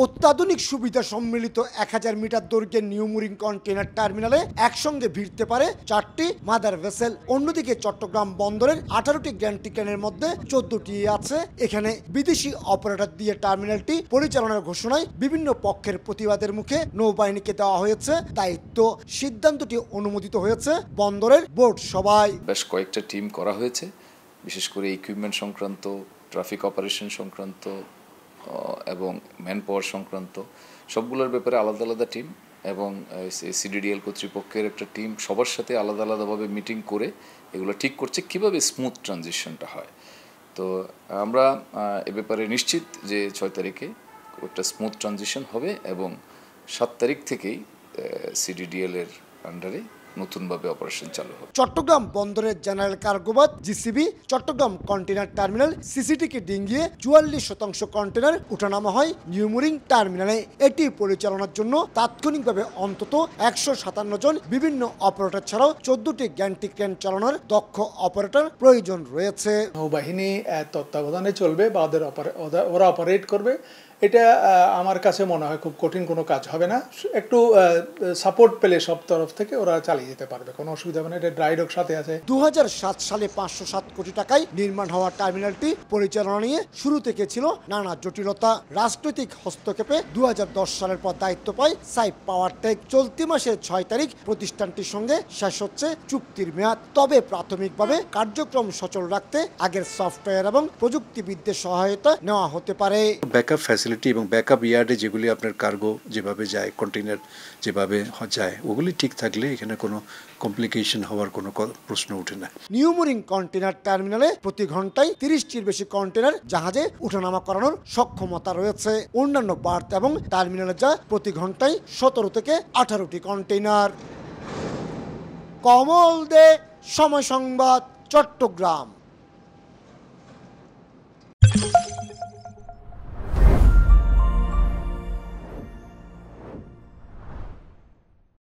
অত্যাধুনিক সুবিধা সম্মিলিত 1000 মিটার দৈর্ঘ্যের নিউ মুরিং কন্টেইনার টার্মিনালে একসঙ্গে ভিড়তে পারে 4টি মাদার ভেসেল। অন্যদিকে চট্টগ্রাম বন্দরের 18টি গ্যান্ট্রি ক্রেনের মধ্যে 14টি আছে। এখানে বিদেশি অপারেটর দিয়ে টার্মিনালটি পরিচালনার ঘোষণায় বিভিন্ন পক্ষের প্রতিবাদের মুখে নৌবাহিনীকে দেওয়া হয়েছে দায়িত্ব। সিদ্ধান্তটি অনুমোদিত হয়েছে বন্দরের বোর্ড সভায়। বেশ কয়েকটা টিম করা হয়েছে, বিশেষ করে ইকুইপমেন্ট সংক্রান্ত, ট্রাফিক অপারেশন সংক্রান্ত এবং ম্যান পাওয়ার সংক্রান্ত সবগুলোর ব্যাপারে আলাদা আলাদা টিম এবং সিডিডিএল কর্তৃপক্ষের একটা টিম সবার সাথে আলাদা আলাদাভাবে মিটিং করে এগুলো ঠিক করছে কীভাবে স্মুথ ট্রানজিশনটা হয়। তো আমরা এ ব্যাপারে নিশ্চিত যে 6 তারিখে একটা স্মুথ ট্রানজিশন হবে এবং 7 তারিখ থেকেই সিডিডিএল এর আন্ডারে নতুনভাবে অপারেশন চালু হবে। চট্টগ্রাম বন্দরের জেনারেল কার্গোবাদ জিসিবি চট্টগ্রাম কন্টেইনার টার্মিনাল সিসিটিকে ডিঙ্গিয়ে 44% কন্টেইনার উঠানামা হয় নিউ মুরিং টার্মিনালে। এটি পরিচালনার জন্য তাৎক্ষণিকভাবে অন্তত 157 জন বিভিন্ন অপারেটর ছাড়াও 14টি গ্যান্ট্রি ক্রেন চালানোর দক্ষ অপারেটর প্রয়োজন রয়েছে। নৌবাহিনী তত্ত্বাবধানে চলবে বা ওরা অপারেট করবে। এটা আমার কাছে মনে হয় খুব কঠিন কোনো কাজ হবে না। একটু সাপোর্ট পেলে সব তরফ থেকে ওরা চালিয়ে যেতে পারবে, কোনো অসুবিধা হবে না। এটা ড্রাইডক সাথে আছে। 2007 সালে 507 কোটি টাকায় নির্মাণ হওয়া টার্মিনালটি পরিচালনা নিয়ে শুরু থেকে ছিল নানা জটিলতা। রাজনৈতিক হস্তক্ষেপে 2010 সালের পর দায়িত্ব পায় সাইফ পাওয়ার টেক। চলতি মাসের 6 তারিখ প্রতিষ্ঠানটির সঙ্গে শেষ হচ্ছে চুক্তির মেয়াদ। তবে প্রাথমিকভাবে কার্যক্রম সচল রাখতে আগের সফটওয়্যার এবং প্রযুক্তিবিদদের সহায়তা নেওয়া হতে পারে। ব্যাকআপ ফ্যাসিলিটি এবং ব্যাকআপ ইয়ার্ডে যেগুলি আপনার কার্গো যেভাবে যায়, কন্টেইনার যেভাবে যায়, ওগুলি ঠিক থাকলে এখানে কোনো কমপ্লিকেশন হওয়ার কোনো প্রশ্ন ওঠে না। নিউ মুরিং কন্টেইনার টার্মিনালে প্রতি ঘন্টায় 30টির বেশি কন্টেইনার জাহাজে উঠানামা করানোর সক্ষমতা রয়েছে। অন্যান্য বার্থ এবং টার্মিনালে যা প্রতি ঘন্টায় 17 থেকে 18টি কন্টেইনার। কমল দে, সময় সংবাদ, চট্টগ্রাম।